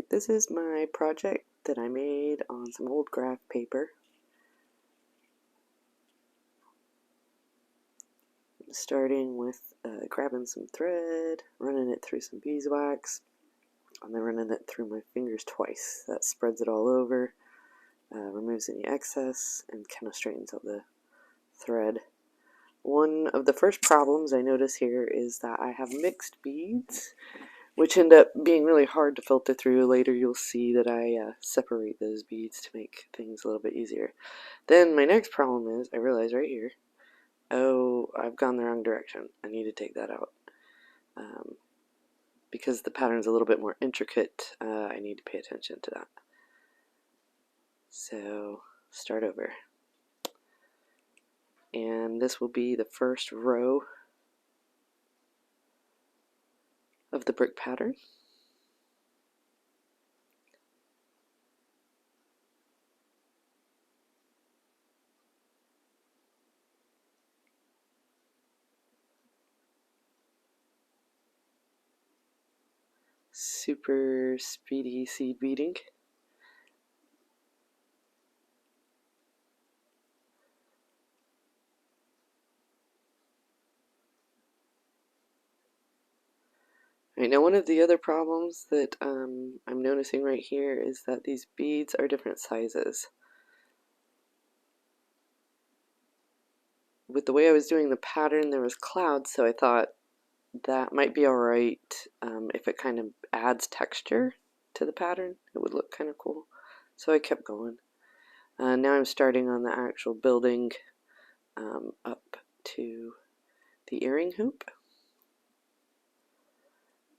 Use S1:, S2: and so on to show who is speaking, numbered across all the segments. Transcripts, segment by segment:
S1: Alright, this is my project that I made on some old graph paper. I'm starting with grabbing some thread, running it through some beeswax, and then running it through my fingers twice. That spreads it all over, removes any excess, and kind of straightens out the thread. One of the first problems I notice here is that I have mixed beads, which end up being really hard to filter through. Later you'll see that I separate those beads to make things a little bit easier. Then my next problem is, I realize right here, oh, I've gone the wrong direction. I need to take that out. Because the pattern's a little bit more intricate, I need to pay attention to that. So, start over. And this will be the first row of the brick pattern. Super speedy seed beading. Right, now one of the other problems that I'm noticing right here is that these beads are different sizes. With the way I was doing the pattern, there was clouds, so I thought that might be alright if it kind of adds texture to the pattern. It would look kind of cool. So I kept going. Now I'm starting on the actual building up to the earring hoop.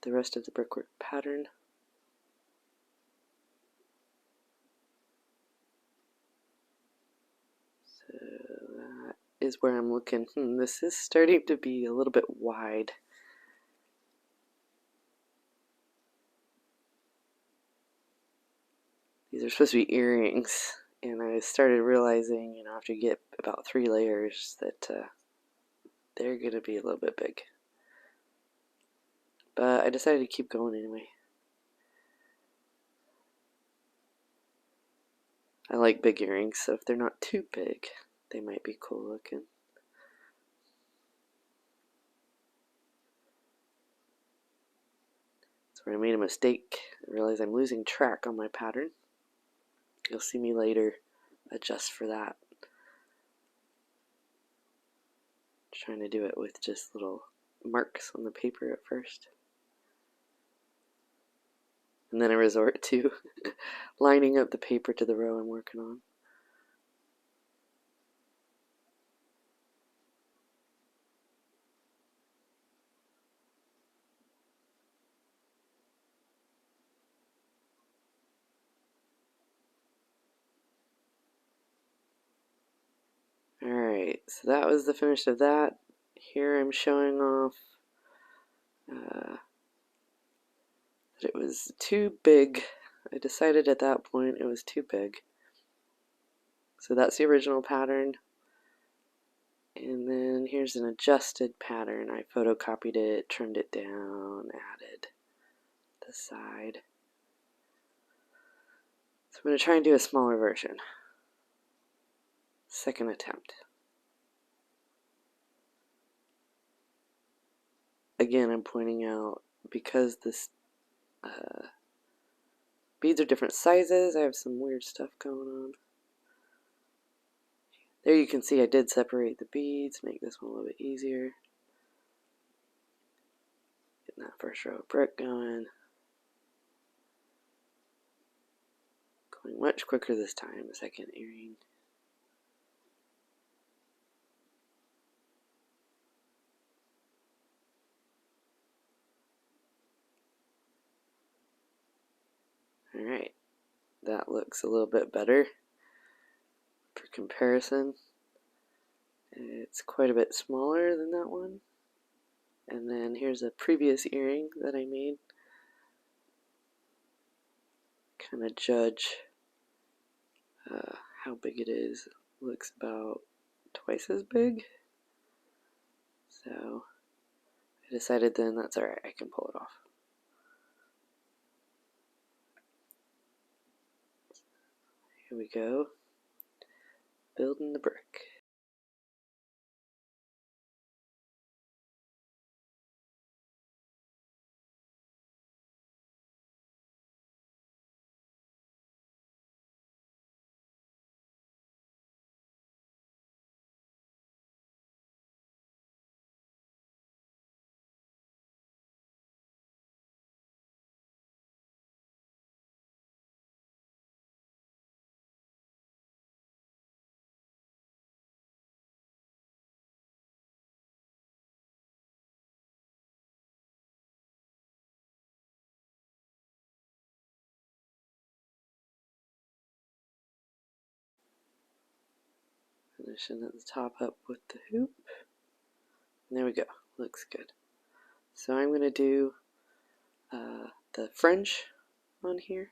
S1: The rest of the brickwork pattern. So that is where I'm looking. This is starting to be a little bit wide. These are supposed to be earrings, and I started realizing, after you get about 3 layers that they're going to be a little bit big. But I decided to keep going anyway. I like big earrings, so if they're not too big, they might be cool looking. That's where I made a mistake. I realized I'm losing track on my pattern. You'll see me later adjust for that. Trying to do it with just little marks on the paper at first. And then I resort to lining up the paper to the row I'm working on. Alright, so that was the finish of that. Here I'm showing off that it was too big. I decided at that point it was too big. So that's the original pattern. And then here's an adjusted pattern. I photocopied it, trimmed it down, added the side. So I'm going to try and do a smaller version. Second attempt. Again, I'm pointing out, because this beads are different sizes, I have some weird stuff going on. There you can see I did separate the beads, make this one a little bit easier. Getting that first row of brick going. Going much quicker this time, second earring. Alright, that looks a little bit better for comparison. It's quite a bit smaller than that one. And then here's a previous earring that I made. Kind of judge how big it is. It looks about twice as big. So I decided then that's alright, I can pull it off. Here we go, building the brick. Finishing at the top up with the hoop. And there we go, looks good. So I'm going to do the French on here.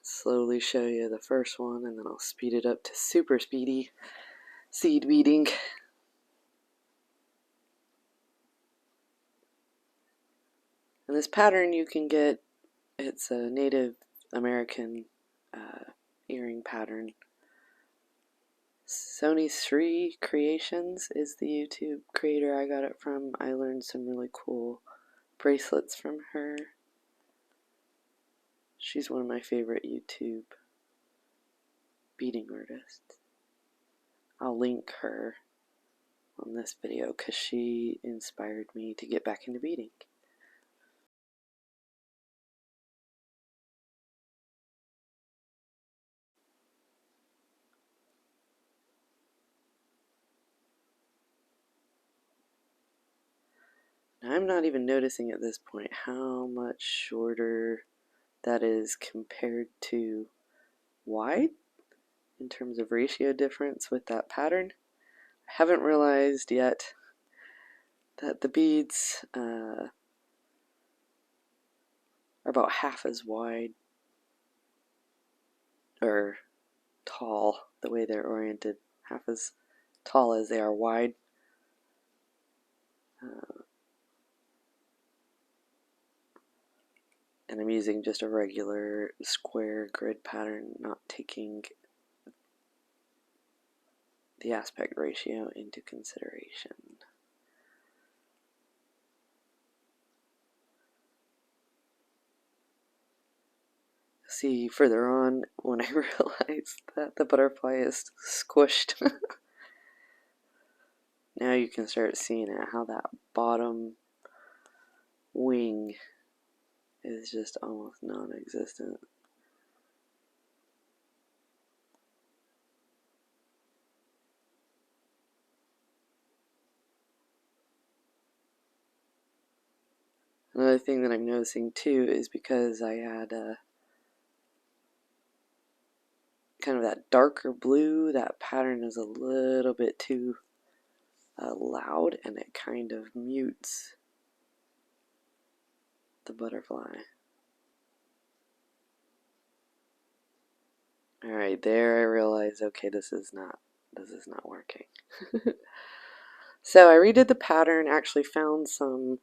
S1: Slowly show you the first one, and then I'll speed it up to super speedy seed beading. And this pattern you can get, it's a Native American earring pattern. Sonysree Creations is the YouTube creator I got it from. I learned some really cool bracelets from her. She's one of my favorite YouTube beading artists. I'll link her on this video because she inspired me to get back into beading. Now, I'm not even noticing at this point how much shorter that is compared to wide in terms of ratio difference with that pattern. I haven't realized yet that the beads are about half as wide or tall, the way they're oriented, half as tall as they are wide. And I'm using just a regular square grid pattern, not taking the aspect ratio into consideration. See further on when I realized that the butterfly is squished. Now you can start seeing it, how that bottom wing is just almost non-existent. Another thing that I'm noticing too is because I had kind of that darker blue, that pattern is a little bit too loud, and it kind of mutes the butterfly. Alright, there I realized, okay, this is not working. So I redid the pattern, actually found some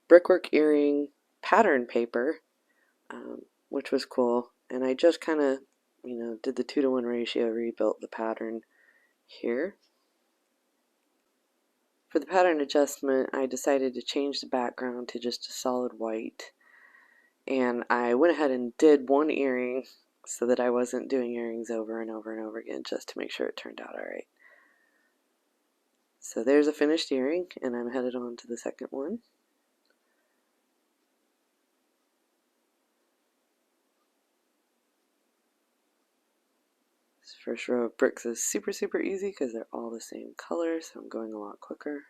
S1: brickwork earring pattern paper, which was cool, and I just kind of, did the 2-to-1 ratio, rebuilt the pattern here. For the pattern adjustment, I decided to change the background to just a solid white, and I went ahead and did one earring so that I wasn't doing earrings over and over and over again, just to make sure it turned out alright. So there's a finished earring, and I'm headed on to the second one. This first row of bricks is super easy because they're all the same color, so I'm going a lot quicker.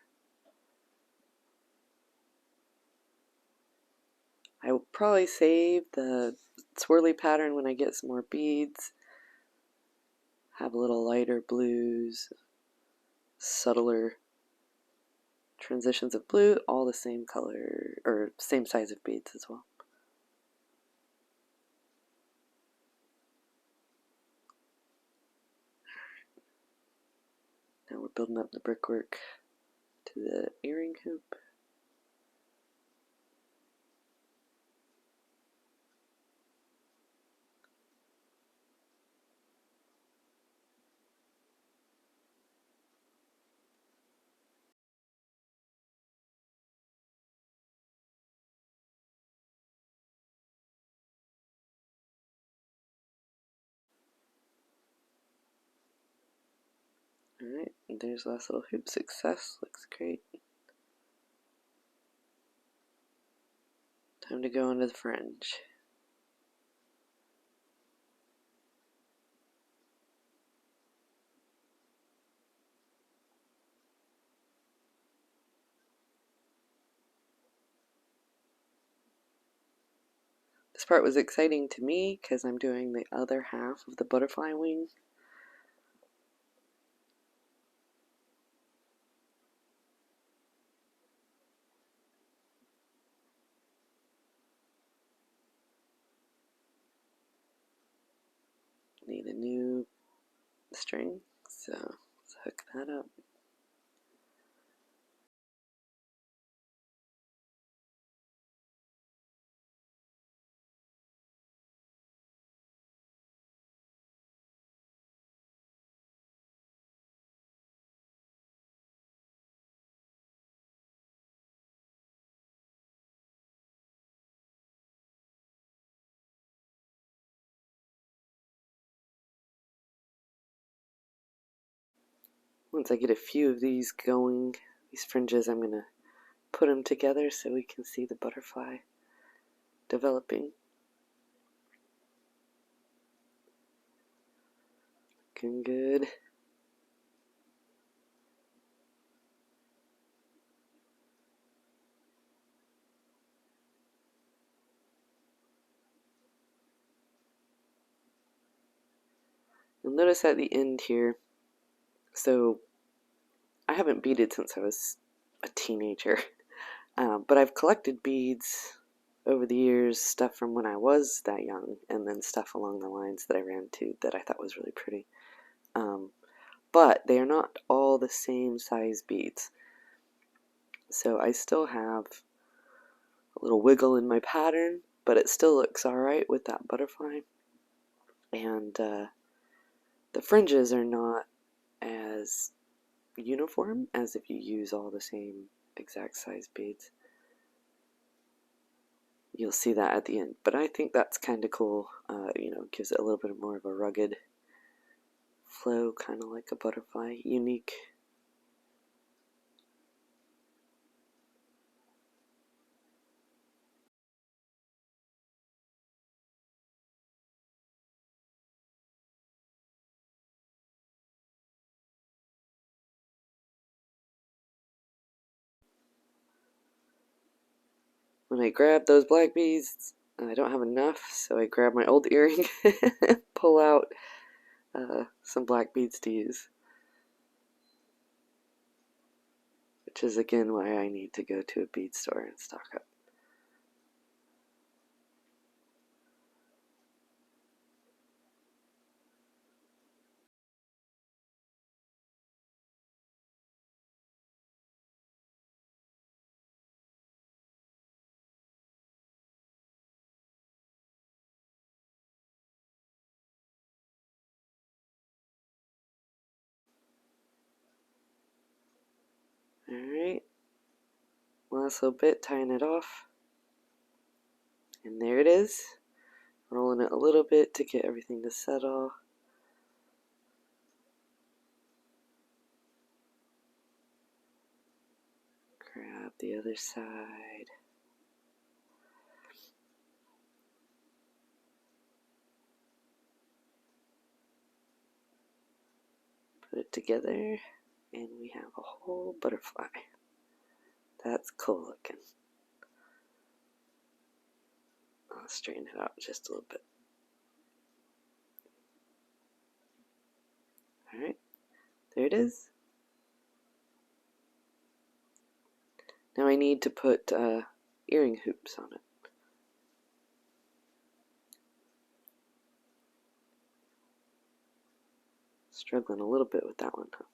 S1: I will probably save the swirly pattern when I get some more beads. Have a little lighter blues, subtler transitions of blue, all the same color, or same size of beads as well. Now we're building up the brickwork to the earring hoop. Alright, there's last little hoop. Success. Looks great. Time to go into the fringe. This part was exciting to me because I'm doing the other half of the butterfly wing. Need a new string, so let's hook that up. Once I get a few of these going, these fringes, I'm going to put them together so we can see the butterfly developing. Looking good. You'll notice at the end here, so I haven't beaded since I was a teenager, but I've collected beads over the years, stuff from when I was that young, and then stuff along the lines that I ran to that I thought was really pretty. But they are not all the same size beads. So I still have a little wiggle in my pattern, but it still looks alright with that butterfly. And the fringes are not as uniform as if you use all the same exact size beads. You'll see that at the end, but I think that's kind of cool. You know, gives it a little bit more of a rugged flow, kind of like a butterfly, unique. When I grab those black beads, I don't have enough, so I grab my old earring and pull out some black beads to use. Which is again why I need to go to a bead store and stock up. Alright, last little bit, tying it off. And there it is. Rolling it a little bit to get everything to settle. Grab the other side. Put it together, and we have a whole butterfly. That's cool looking. I'll straighten it out just a little bit. Alright, there it is. Now I need to put earring hoops on it. Struggling a little bit with that one, huh?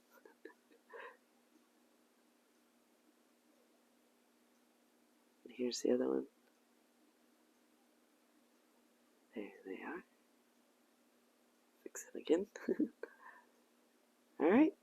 S1: here's the other one. There they are. Fix it again. Alright,